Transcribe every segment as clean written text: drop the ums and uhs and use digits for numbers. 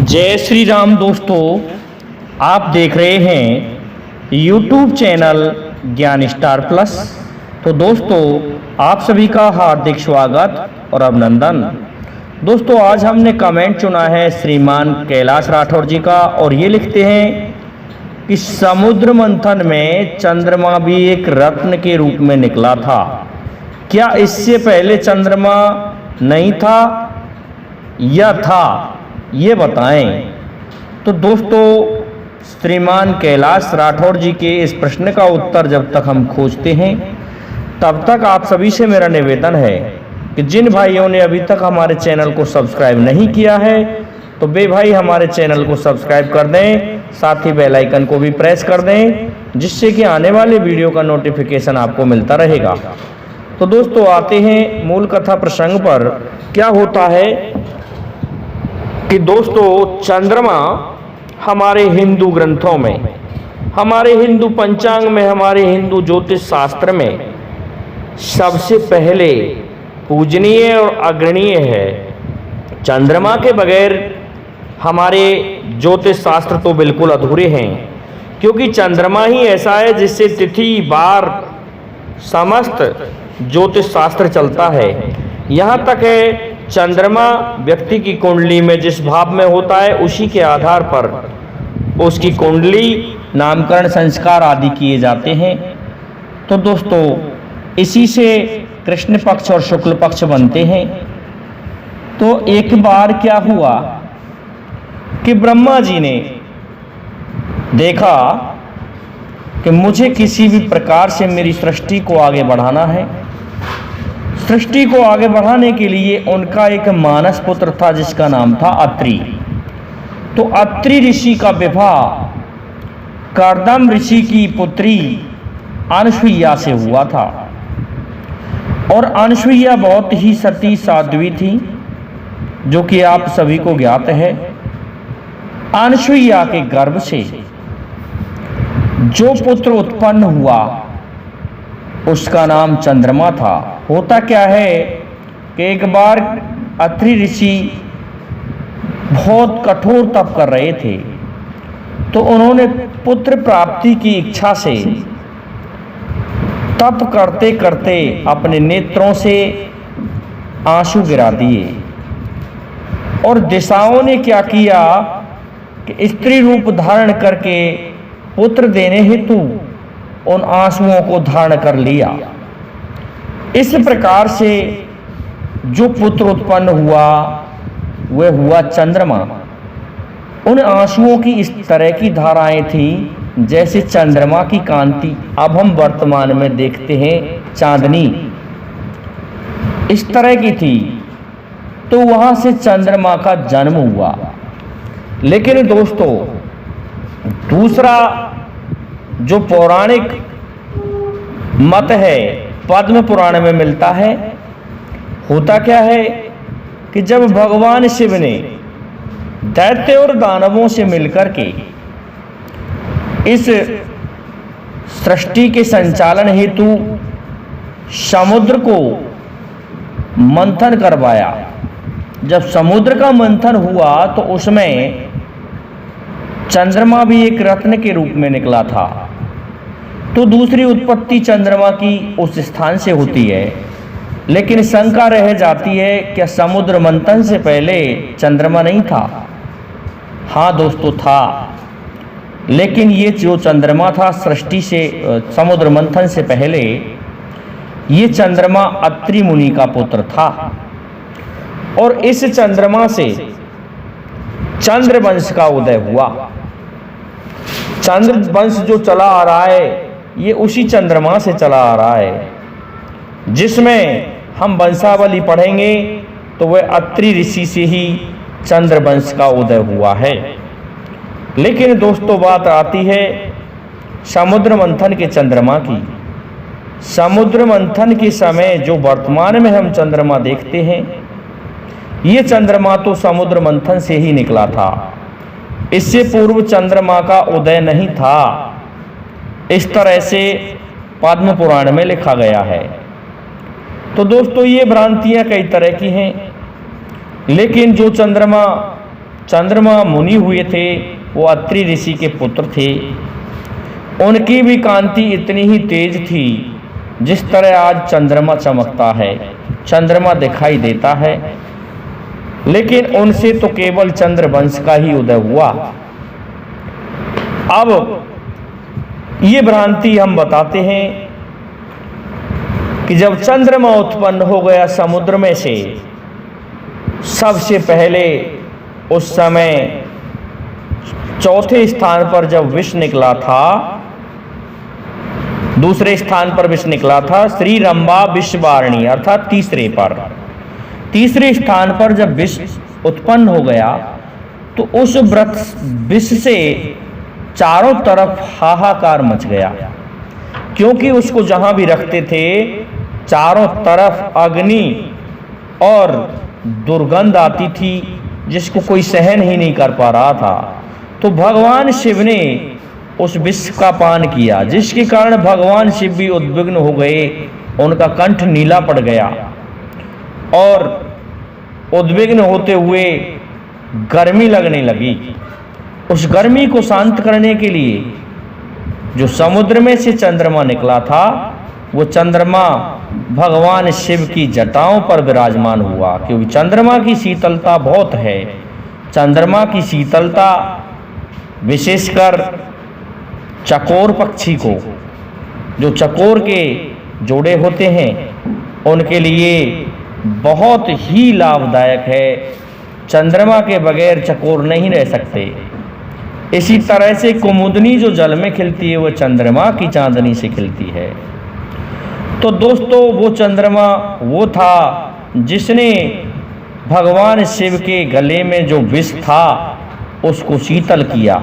जय श्री राम दोस्तों, आप देख रहे हैं YouTube चैनल ज्ञान स्टार प्लस। तो दोस्तों, आप सभी का हार्दिक स्वागत और अभिनंदन। दोस्तों, आज हमने कमेंट चुना है श्रीमान कैलाश राठौर जी का, और ये लिखते हैं कि समुद्र मंथन में चंद्रमा भी एक रत्न के रूप में निकला था। क्या इससे पहले चंद्रमा नहीं था या था, ये बताएं। तो दोस्तों, श्रीमान कैलाश राठौर जी के इस प्रश्न का उत्तर जब तक हम खोजते हैं, तब तक आप सभी से मेरा निवेदन है कि जिन भाइयों ने अभी तक हमारे चैनल को सब्सक्राइब नहीं किया है, तो बे भाई हमारे चैनल को सब्सक्राइब कर दें, साथ ही बेल आइकन को भी प्रेस कर दें, जिससे कि आने वाले वीडियो का नोटिफिकेशन आपको मिलता रहेगा। तो दोस्तों, आते हैं मूल कथा प्रसंग पर। क्या होता है कि दोस्तों, चंद्रमा हमारे हिंदू ग्रंथों में, हमारे हिंदू पंचांग में, हमारे हिंदू ज्योतिष शास्त्र में सबसे पहले पूजनीय और अग्रणीय है। चंद्रमा के बगैर हमारे ज्योतिष शास्त्र तो बिल्कुल अधूरे हैं, क्योंकि चंद्रमा ही ऐसा है जिससे तिथि बार समस्त ज्योतिष शास्त्र चलता है। यहाँ तक है, चंद्रमा व्यक्ति की कुंडली में जिस भाव में होता है, उसी के आधार पर उसकी कुंडली, नामकरण, संस्कार आदि किए जाते हैं। तो दोस्तों, इसी से कृष्ण पक्ष और शुक्ल पक्ष बनते हैं। तो एक बार क्या हुआ कि ब्रह्मा जी ने देखा कि मुझे किसी भी प्रकार से मेरी सृष्टि को आगे बढ़ाना है। सृष्टि को आगे बढ़ाने के लिए उनका एक मानस पुत्र था जिसका नाम था अत्रि। तो अत्रि ऋषि का विवाह कर्दम ऋषि की पुत्री अनसुईया से हुआ था, और अनसुईया बहुत ही सती साध्वी थी, जो कि आप सभी को ज्ञात है। अनसुईया के गर्भ से जो पुत्र उत्पन्न हुआ उसका नाम चंद्रमा था। होता क्या है कि एक बार अत्रि ऋषि बहुत कठोर तप कर रहे थे, तो उन्होंने पुत्र प्राप्ति की इच्छा से तप करते करते अपने नेत्रों से आंसू गिरा दिए, और दिशाओं ने क्या किया कि स्त्री रूप धारण करके पुत्र देने हेतु उन आंसुओं को धारण कर लिया। इस प्रकार से जो पुत्र उत्पन्न हुआ वह हुआ चंद्रमा। उन आंसुओं की इस तरह की धाराएं थीं जैसे चंद्रमा की कांति अब हम वर्तमान में देखते हैं, चांदनी, इस तरह की थी। तो वहां से चंद्रमा का जन्म हुआ। लेकिन दोस्तों, दूसरा जो पौराणिक मत है, पद्म पुराण में मिलता है। होता क्या है कि जब भगवान शिव ने दैत्य और दानवों से मिलकर के इस सृष्टि के संचालन हेतु समुद्र को मंथन करवाया, जब समुद्र का मंथन हुआ तो उसमें चंद्रमा भी एक रत्न के रूप में निकला था। तो दूसरी उत्पत्ति चंद्रमा की उस स्थान से होती है। लेकिन शंका रह जाती है, क्या समुद्र मंथन से पहले चंद्रमा नहीं था? हाँ दोस्तों, था। लेकिन ये जो चंद्रमा था सृष्टि से, समुद्र मंथन से पहले, ये चंद्रमा अत्रि मुनि का पुत्र था। और इस चंद्रमा से चंद्र वंश का उदय हुआ। चंद्र वंश जो चला आ रहा है, ये उसी चंद्रमा से चला आ रहा है, जिसमें हम वंशावली पढ़ेंगे तो वह अत्रि ऋषि से ही चंद्र वंश का उदय हुआ है। लेकिन दोस्तों, बात आती है समुद्र मंथन के चंद्रमा की। समुद्र मंथन के समय जो वर्तमान में हम चंद्रमा देखते हैं, ये चंद्रमा तो समुद्र मंथन से ही निकला था। इससे पूर्व चंद्रमा का उदय नहीं था। इस तरह से पद्म पुराण में लिखा गया है। तो दोस्तों, ये भ्रांतियां कई तरह की हैं, लेकिन जो चंद्रमा चंद्रमा मुनि हुए थे वो अत्रि ऋषि के पुत्र थे। उनकी भी कांति इतनी ही तेज थी जिस तरह आज चंद्रमा चमकता है, चंद्रमा दिखाई देता है। लेकिन उनसे तो केवल चंद्रवंश का ही उदय हुआ। अब ये भ्रांति हम बताते हैं कि जब चंद्रमा उत्पन्न हो गया समुद्र में से, सबसे पहले उस समय चौथे स्थान पर जब विष निकला था, दूसरे स्थान पर विष निकला था श्री रंभा विषवारिणी, अर्थात तीसरे स्थान पर जब विष उत्पन्न हो गया तो उस विष से चारों तरफ हाहाकार मच गया, क्योंकि उसको जहां भी रखते थे चारों तरफ अग्नि और दुर्गंध आती थी जिसको कोई सहन ही नहीं कर पा रहा था। तो भगवान शिव ने उस विष का पान किया, जिसके कारण भगवान शिव भी उद्विग्न हो गए, उनका कंठ नीला पड़ गया और उद्विग्न होते हुए गर्मी लगने लगी। उस गर्मी को शांत करने के लिए जो समुद्र में से चंद्रमा निकला था, वो चंद्रमा भगवान शिव की जटाओं पर विराजमान हुआ, क्योंकि चंद्रमा की शीतलता बहुत है। चंद्रमा की शीतलता विशेषकर चकोर पक्षी को, जो चकोर के जोड़े होते हैं, उनके लिए बहुत ही लाभदायक है। चंद्रमा के बगैर चकोर नहीं रह सकते। इसी तरह से कुमुदनी जो जल में खिलती है वो चंद्रमा की चांदनी से खिलती है। तो दोस्तों, वो चंद्रमा वो था जिसने भगवान शिव के गले में जो विष था उसको शीतल किया,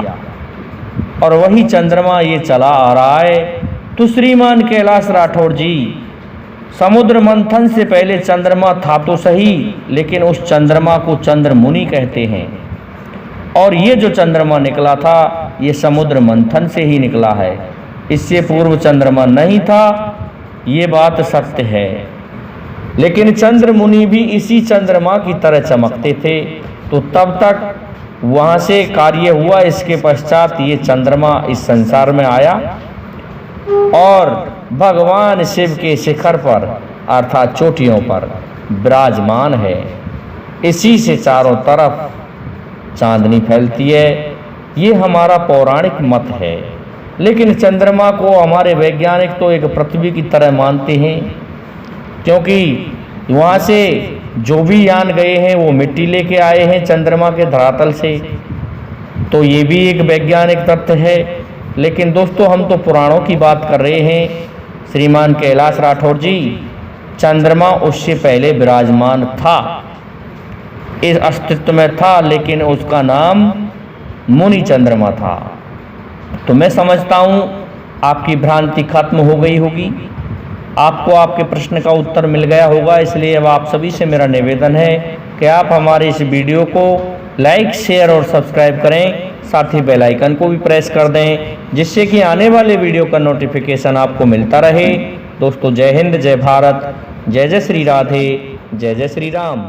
और वही चंद्रमा ये चला आ रहा है। तो श्रीमान कैलाश राठौर जी, समुद्र मंथन से पहले चंद्रमा था तो सही, लेकिन उस चंद्रमा को चंद्र मुनि कहते हैं, और ये जो चंद्रमा निकला था ये समुद्र मंथन से ही निकला है। इससे पूर्व चंद्रमा नहीं था, ये बात सत्य है। लेकिन चंद्र मुनि भी इसी चंद्रमा की तरह चमकते थे, तो तब तक वहाँ से कार्य हुआ। इसके पश्चात ये चंद्रमा इस संसार में आया और भगवान शिव के शिखर पर अर्थात चोटियों पर विराजमान है। इसी से चारों तरफ चांदनी फैलती है। ये हमारा पौराणिक मत है। लेकिन चंद्रमा को हमारे वैज्ञानिक तो एक पृथ्वी की तरह मानते हैं, क्योंकि वहाँ से जो भी यान गए हैं वो मिट्टी लेके आए हैं चंद्रमा के धरातल से। तो ये भी एक वैज्ञानिक तथ्य है। लेकिन दोस्तों, हम तो पुराणों की बात कर रहे हैं। श्रीमान कैलाश राठौर जी, चंद्रमा उससे पहले विराजमान था, इस अस्तित्व में था, लेकिन उसका नाम मुनि चंद्रमा था। तो मैं समझता हूँ आपकी भ्रांति खत्म हो गई होगी, आपको आपके प्रश्न का उत्तर मिल गया होगा। इसलिए अब आप सभी से मेरा निवेदन है कि आप हमारे इस वीडियो को लाइक, शेयर और सब्सक्राइब करें, साथ ही बेल आइकन को भी प्रेस कर दें, जिससे कि आने वाले वीडियो का नोटिफिकेशन आपको मिलता रहे। दोस्तों, जय हिंद, जय भारत, जय जय श्री राधे, जय जय श्री राम।